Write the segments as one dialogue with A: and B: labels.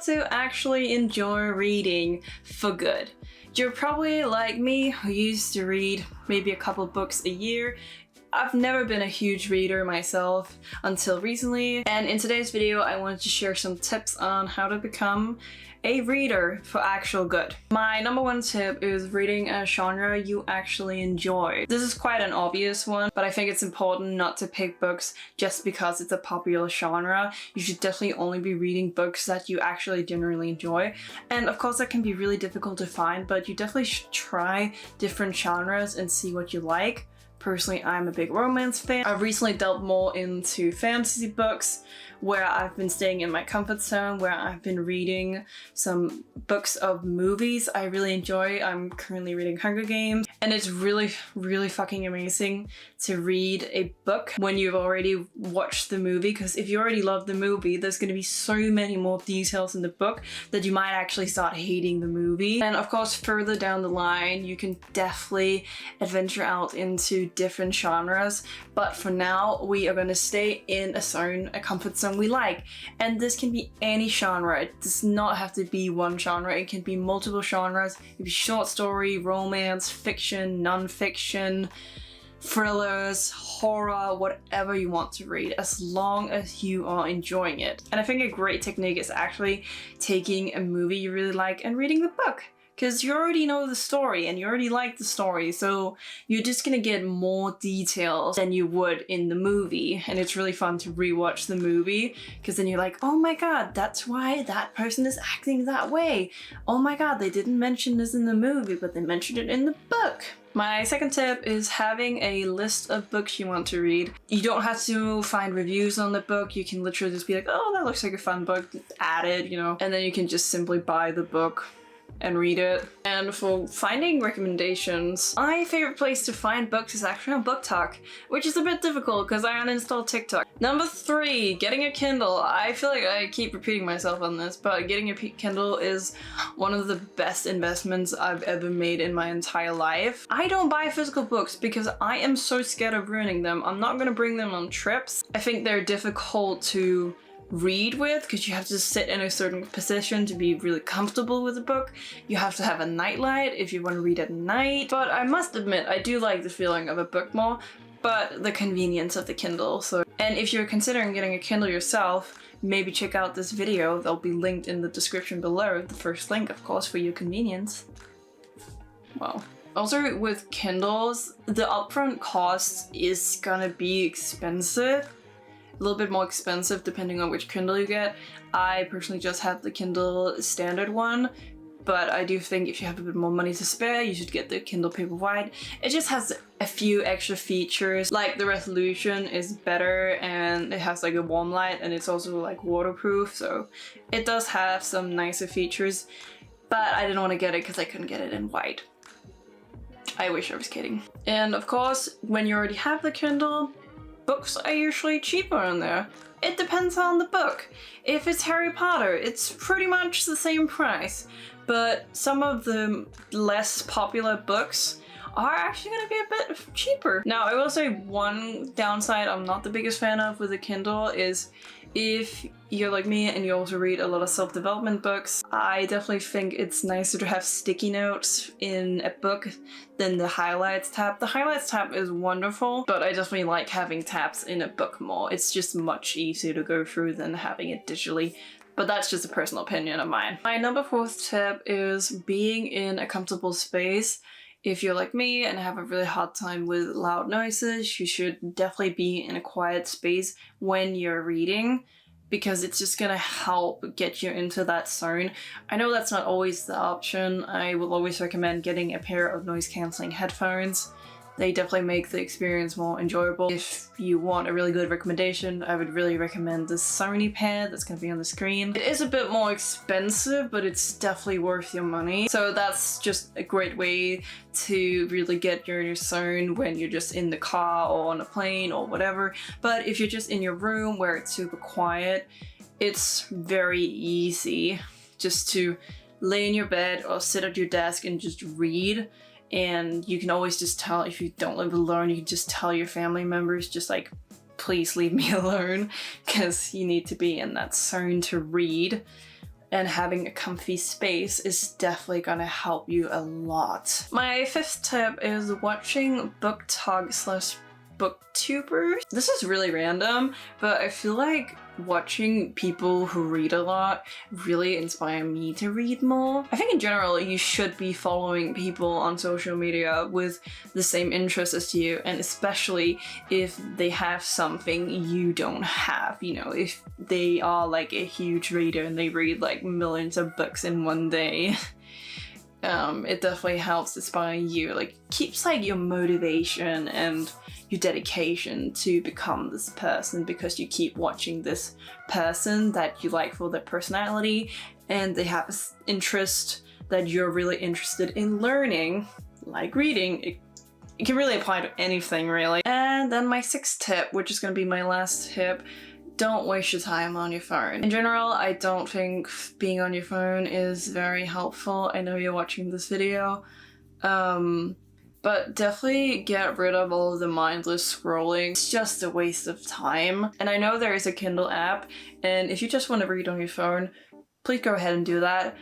A: to actually enjoy reading for good. You're probably like me, who used to read maybe a couple books a year. I've never been a huge reader myself until recently, and in today's video I wanted to share some tips on how to become a reader for actual good. My number one tip is reading a genre you actually enjoy. This is quite an obvious one, but I think it's important not to pick books just because it's a popular genre. You should definitely only be reading books that you actually genuinely enjoy. And of course that can be really difficult to find, but you definitely should try different genres and see what you like. Personally, I'm a big romance fan. I've recently delved more into fantasy books, where I've been staying in my comfort zone, where I've been reading some books of movies I really enjoy. I'm currently reading Hunger Games, and it's really fucking amazing to read a book when you've already watched the movie, because if you already love the movie, there's going to be so many more details in the book that you might actually start hating the movie. And of course, further down the line, you can definitely adventure out into different genres, but for now, we are going to stay in a zone, a comfort zone we like. And this can be any genre. It does not have to be one genre. It can be multiple genres. It can be short story, romance, fiction, non-fiction, thrillers, horror, whatever you want to read, as long as you are enjoying it. And I think a great technique is actually taking a movie you really like and reading the book. Because you already know the story and you already like the story, so you're just gonna get more details than you would in the movie. And it's really fun to rewatch the movie, because then you're like, oh my god, that's why that person is acting that way. Oh my god, they didn't mention this in the movie, but they mentioned it in the book. My second tip is having a list of books you want to read. You don't have to find reviews on the book. You can literally just be like, oh, that looks like a fun book, add it, you know, and then you can just simply buy the book and read it. And for finding recommendations, my favorite place to find books is actually on BookTok, which is a bit difficult because I uninstalled TikTok. Number 3, getting a Kindle. I feel like I keep repeating myself on this, but getting a Kindle is one of the best investments I've ever made in my entire life. I don't buy physical books because I am so scared of ruining them. I'm not gonna bring them on trips. I think they're difficult to read with because you have to sit in a certain position to be really comfortable with the book. You have to have a nightlight if you want to read at night. But I must admit, I do like the feeling of a book more, but the convenience of the Kindle. And if you're considering getting a Kindle yourself, maybe check out this video. They'll be linked in the description below. The first link, of course, for your convenience. Well, also with Kindles, the upfront cost is gonna be expensive. A little bit more expensive depending on which Kindle you get. I personally just have the Kindle standard one, but I do think if you have a bit more money to spare, you should get the Kindle Paperwhite. It just has a few extra features, like the resolution is better and it has like a warm light and it's also like waterproof, so it does have some nicer features, but I didn't want to get it because I couldn't get it in white. I wish I was kidding. And of course, when you already have the Kindle, books are usually cheaper on there. It depends on the book. If it's Harry Potter, it's pretty much the same price, but some of the less popular books are actually going to be a bit cheaper. Now, I will say one downside I'm not the biggest fan of with a Kindle is if you're like me and you also read a lot of self-development books, I definitely think it's nicer to have sticky notes in a book than the highlights tab. The highlights tab is wonderful, but I definitely like having tabs in a book more. It's just much easier to go through than having it digitally. But that's just a personal opinion of mine. My number 4th tip is being in a comfortable space. If you're like me and have a really hard time with loud noises, you should definitely be in a quiet space when you're reading, because it's just gonna help get you into that zone. I know that's not always the option. I will always recommend getting a pair of noise-canceling headphones. They definitely make the experience more enjoyable. If you want a really good recommendation, I would really recommend this Sony pad that's gonna be on the screen. It is a bit more expensive, but it's definitely worth your money. So that's just a great way to really get you in your zone when you're just in the car or on a plane or whatever. But if you're just in your room where it's super quiet, it's very easy just to lay in your bed or sit at your desk and just read. And you can always just tell, if you don't live alone, you can just tell your family members, just like, please leave me alone, because you need to be in that zone to read. and having a comfy space is definitely gonna help you a lot. My 5th tip is watching book talk / booktubers. This is really random, but I feel like watching people who read a lot really inspire me to read more. I think in general you should be following people on social media with the same interests as you, and especially if they have something you don't have. You know, if they are like a huge reader and they read like millions of books in one day. It definitely helps inspire you, like keeps like your motivation and your dedication to become this person, because you keep watching this person that you like for their personality and they have an interest that you're really interested in learning, like reading. It can really apply to anything really. And then my 6th tip, which is going to be my last tip, don't waste your time on your phone. In general, I don't think being on your phone is very helpful. I know you're watching this video, but definitely get rid of all of the mindless scrolling. It's just a waste of time. And I know there is a Kindle app, and if you just want to read on your phone, please go ahead and do that.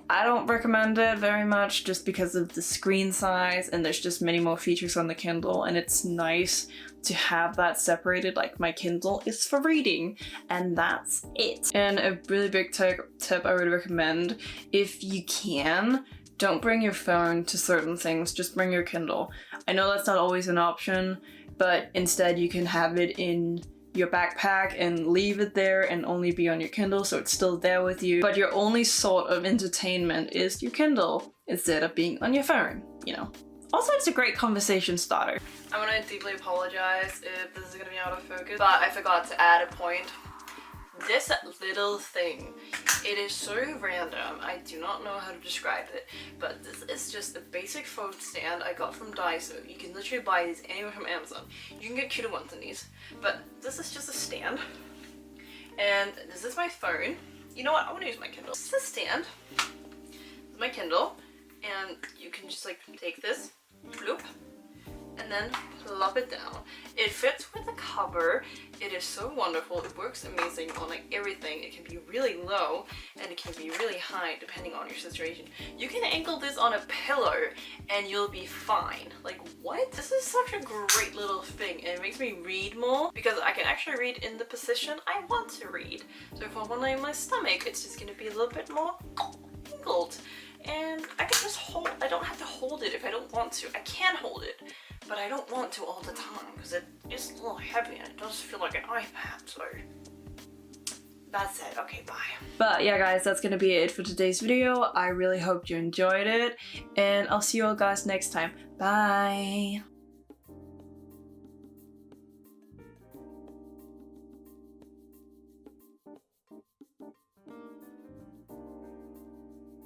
A: I don't recommend it very much just because of the screen size, and there's just many more features on the Kindle, and it's nice to have that separated. Like my Kindle is for reading and that's it. And a really big tip I would recommend, if you can, don't bring your phone to certain things, just bring your Kindle. I know that's not always an option, but instead you can have it in your backpack and leave it there and only be on your Kindle, so it's still there with you, but your only sort of entertainment is your Kindle instead of being on your phone, you know. Also, it's a great conversation starter. I'm gonna deeply apologize if this is gonna be out of focus, but I forgot to add a point. This little thing, it is so random, I do not know how to describe it, but this is just a basic phone stand I got from Daiso. You can literally buy these anywhere from Amazon. You can get cuter ones than these, but this is just a stand, and this is my phone. You know what, I want to use my Kindle. This is a stand, this is my Kindle, and you can just like take this, bloop, and then plop it down. It fits with the cover. It is so wonderful. It works amazing on like everything. It can be really low and it can be really high depending on your situation. You can angle this on a pillow and you'll be fine. Like what? This is such a great little thing, and it makes me read more because I can actually read in the position I want to read. So if I want to lay on my stomach, it's just going to be a little bit more angled. And I can just hold, I don't have to hold it if I don't want to. I can hold it, but I don't want to all the time because it is a little heavy and it does feel like an iPad, so that's it. Okay, bye. But yeah guys, that's gonna be it for today's video. I really hope you enjoyed it, and I'll see you all guys next time. Bye!